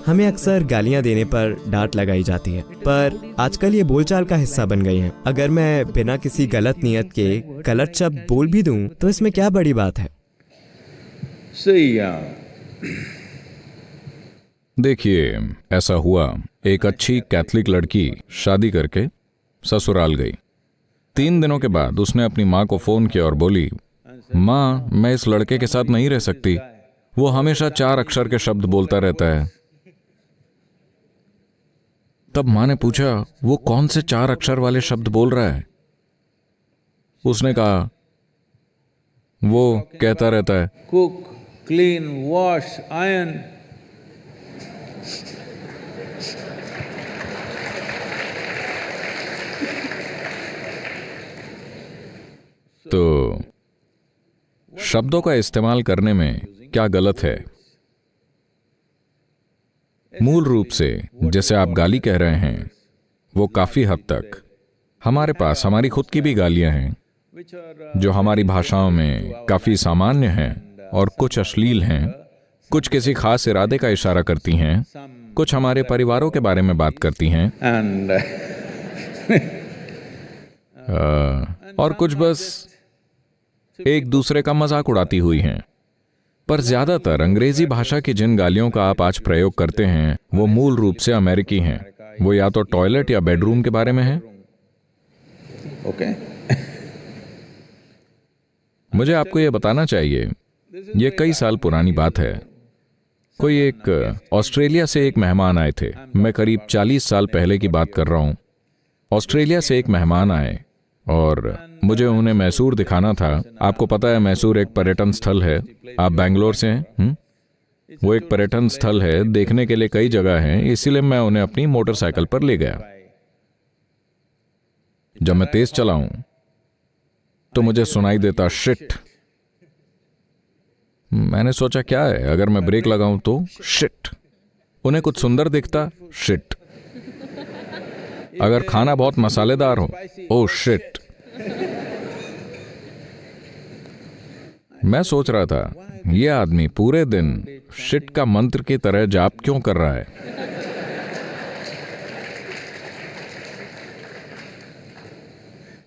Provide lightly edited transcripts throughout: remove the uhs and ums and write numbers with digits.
हमें अक्सर गालियां देने पर डांट लगाई जाती है, पर आजकल ये बोलचाल का हिस्सा बन गई हैं। अगर मैं बिना किसी गलत नियत के गलत शब्द बोल भी दूं तो इसमें क्या बड़ी बात है? देखिए, ऐसा हुआ, एक अच्छी कैथलिक लड़की शादी करके ससुराल गई। 3 दिनों के बाद उसने अपनी माँ को फोन किया और बोली, माँ, मैं इस लड़के के साथ नहीं रह सकती, वो हमेशा 4 अक्षर के शब्द बोलता रहता है। तब माँ ने पूछा, वो कौन से 4 अक्षर वाले शब्द बोल रहा है? उसने कहा, वो कहता रहता है, कुक, क्लीन, वॉश, आयरन। तो शब्दों का इस्तेमाल करने में क्या गलत है? मूल रूप से जैसे आप गाली कह रहे हैं, वो काफी हद तक हमारे पास हमारी खुद की भी गालियां हैं जो हमारी भाषाओं में काफी सामान्य हैं और कुछ अश्लील हैं, कुछ किसी खास इरादे का इशारा करती हैं, कुछ हमारे परिवारों के बारे में बात करती हैं और कुछ बस एक दूसरे का मजाक उड़ाती हुई हैं। पर ज्यादातर अंग्रेजी भाषा की जिन गालियों का आप आज प्रयोग करते हैं वो मूल रूप से अमेरिकी हैं। वो या तो टॉयलेट या बेडरूम के बारे में है। ओके। मुझे आपको यह बताना चाहिए, ये कई साल पुरानी बात है। कोई एक ऑस्ट्रेलिया से एक मेहमान आए थे। मैं करीब 40 साल पहले की बात कर रहा हूं। ऑस्ट्रेलिया से एक मेहमान आए और मुझे उन्हें मैसूर दिखाना था। आपको पता है, मैसूर एक पर्यटन स्थल है। आप बैंगलोर से हैं? वो एक पर्यटन स्थल है, देखने के लिए कई जगह हैं, इसीलिए मैं उन्हें अपनी मोटरसाइकिल पर ले गया। जब मैं तेज चलाऊं तो मुझे सुनाई देता शिट। मैंने सोचा क्या है, अगर मैं ब्रेक लगाऊं तो शिट। उन्हें कुछ सुंदर दिखता, शिट। अगर खाना बहुत मसालेदार हो, ओ शिट। मैं सोच रहा था, ये आदमी पूरे दिन शिट का मंत्र की तरह जाप क्यों कर रहा है?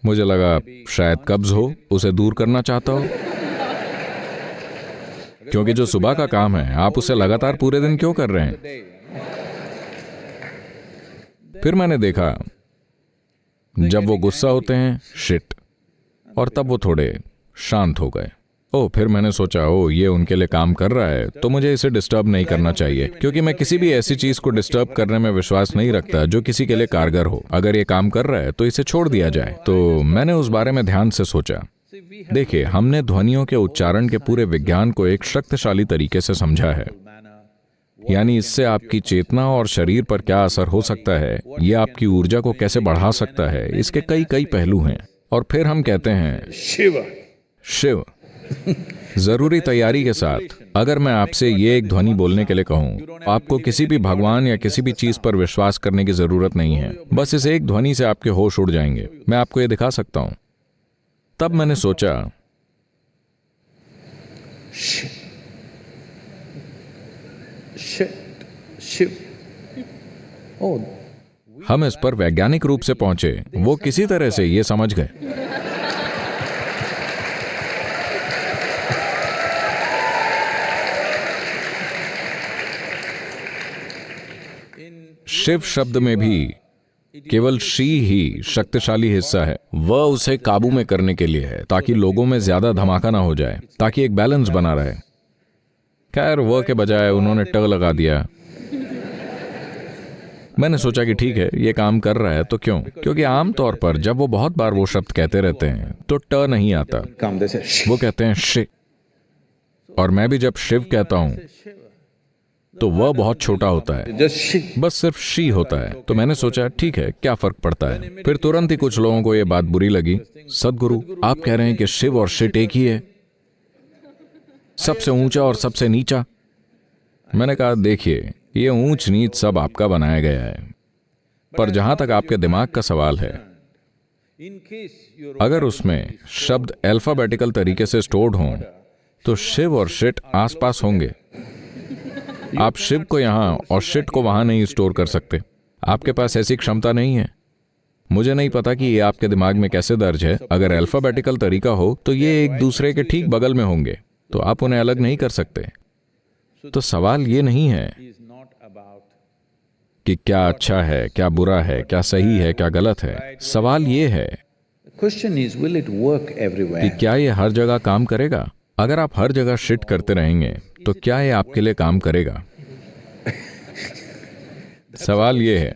मुझे लगा शायद कब्ज हो, उसे दूर करना चाहता हो। क्योंकि जो सुबह का काम है, आप उसे लगातार पूरे दिन क्यों कर रहे हैं? फिर मैंने देखा, जब वो गुस्सा होते हैं, शिट, और तब वो थोड़े शांत हो गए। फिर मैंने सोचा, ये उनके लिए काम कर रहा है, तो मुझे इसे डिस्टर्ब नहीं करना चाहिए, क्योंकि मैं किसी भी ऐसी चीज को डिस्टर्ब करने में विश्वास नहीं रखता जो किसी के लिए कारगर हो। अगर ये काम कर रहा है तो इसे छोड़ दिया जाए। तो मैंने उस बारे में ध्यान से सोचा। देखिए, हमने ध्वनियों के उच्चारण के पूरे विज्ञान को एक शक्तिशाली तरीके से समझा है। यानी इससे आपकी चेतना और शरीर पर क्या असर हो सकता है, यह आपकी ऊर्जा को कैसे बढ़ा सकता है, इसके कई कई पहलू हैं। और फिर हम कहते हैं शिव। जरूरी तैयारी के साथ अगर मैं आपसे ये एक ध्वनि बोलने के लिए कहूं, आपको किसी भी भगवान या किसी भी चीज पर विश्वास करने की जरूरत नहीं है। बस इस एक ध्वनि से आपके होश उड़ जाएंगे। मैं आपको ये दिखा सकता हूं। तब मैंने सोचा, हम इस पर वैज्ञानिक रूप से पहुंचे। वो किसी तरह से ये समझ गए। शिव शब्द में भी केवल शी ही शक्तिशाली हिस्सा है। वह उसे काबू में करने के लिए है, ताकि लोगों में ज्यादा धमाका ना हो जाए, ताकि एक बैलेंस बना रहे। खैर, वह के बजाय उन्होंने ट लगा दिया। मैंने सोचा कि ठीक है, ये काम कर रहा है तो क्यों? क्योंकि आमतौर पर जब वो बहुत बार वो शब्द कहते रहते हैं तो ट नहीं आता, वो कहते हैं शिव। और मैं भी जब शिव कहता हूं तो वह बहुत छोटा होता है, बस सिर्फ शी होता है। तो मैंने सोचा ठीक है, क्या फर्क पड़ता है। फिर तुरंत ही कुछ लोगों को यह बात बुरी लगी। सदगुरु, आप कह रहे हैं कि शिव और शिट एक ही है, सबसे ऊंचा और सबसे नीचा। मैंने कहा, देखिए, ये ऊंच नीच सब आपका बनाया गया है, पर जहां तक आपके दिमाग का सवाल है, अगर उसमें शब्द अल्फाबेटिकल तरीके से स्टोर्ड हों तो शिव और शिट आसपास होंगे। आप शिव को यहाँ और शिट को वहां नहीं स्टोर कर सकते। आपके पास ऐसी क्षमता नहीं है। मुझे नहीं पता कि ये आपके दिमाग में कैसे दर्ज है। अगर अल्फाबेटिकल तरीका हो तो ये एक दूसरे के ठीक बगल में होंगे, तो आप उन्हें अलग नहीं कर सकते। तो सवाल ये नहीं है कि क्या अच्छा है, क्या बुरा है, क्या सही है, क्या गलत है। सवाल ये है Question is, will it work कि everywhere? क्या ये हर जगह काम करेगा। अगर आप हर जगह शिट करते रहेंगे तो क्या ये आपके लिए काम करेगा। सवाल ये है।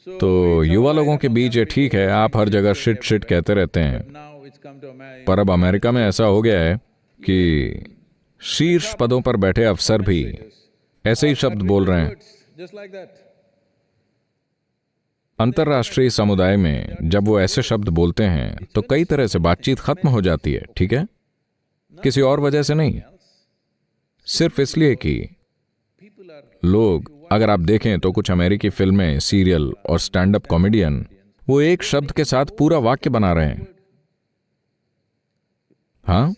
तो युवा लोगों के बीच ये ठीक है, आप हर जगह शिट शिट कहते रहते हैं, Now it's come to America. पर अब अमेरिका में ऐसा हो गया है कि शीर्ष पदों पर बैठे अफसर भी ऐसे ही शब्द बोल रहे हैं। Just like that. अंतर्राष्ट्रीय समुदाय में जब वो ऐसे शब्द बोलते हैं तो कई तरह से बातचीत खत्म हो जाती है, ठीक है, किसी और वजह से नहीं, सिर्फ इसलिए कि लोग, अगर आप देखें तो कुछ अमेरिकी फिल्में, सीरियल और स्टैंड अप कॉमेडियन वो एक शब्द के साथ पूरा वाक्य बना रहे हैं। हाँ,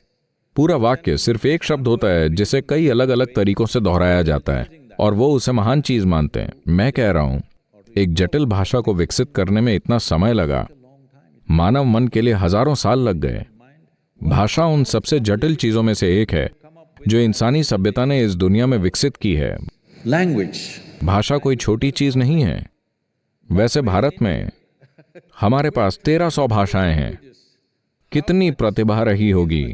पूरा वाक्य सिर्फ एक शब्द होता है जिसे कई अलग अलग तरीकों से दोहराया जाता है और वो उसे महान चीज मानते हैं। मैं कह रहा हूं, एक जटिल भाषा को विकसित करने में इतना समय लगा, मानव मन के लिए हजारों साल लग गए। भाषा उन सबसे जटिल चीजों में से एक है जो इंसानी सभ्यता ने इस दुनिया में विकसित की है। Language. भाषा कोई छोटी चीज नहीं है। वैसे भारत में हमारे पास 1300 भाषाएं हैं। कितनी प्रतिभा रही होगी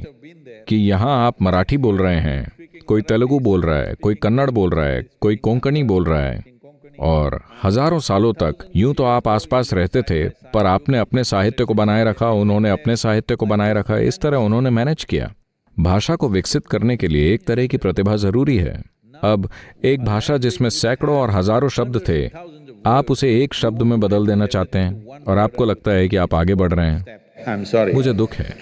कि यहां आप मराठी बोल रहे हैं, कोई तेलुगु बोल रहा है, कोई कन्नड़ बोल रहा है, कोई कोंकणी बोल रहा है, और हजारों सालों तक यूं तो आप आसपास रहते थे, पर आपने अपने साहित्य को बनाए रखा, उन्होंने अपने साहित्य को बनाए रखा। इस तरह उन्होंने मैनेज किया। भाषा को विकसित करने के लिए एक तरह की प्रतिभा जरूरी है। अब एक भाषा जिसमें सैकड़ों और हजारों शब्द थे, आप उसे एक शब्द में बदल देना चाहते हैं और आपको लगता है कि आप आगे बढ़ रहे हैं। I'm sorry. मुझे दुख है।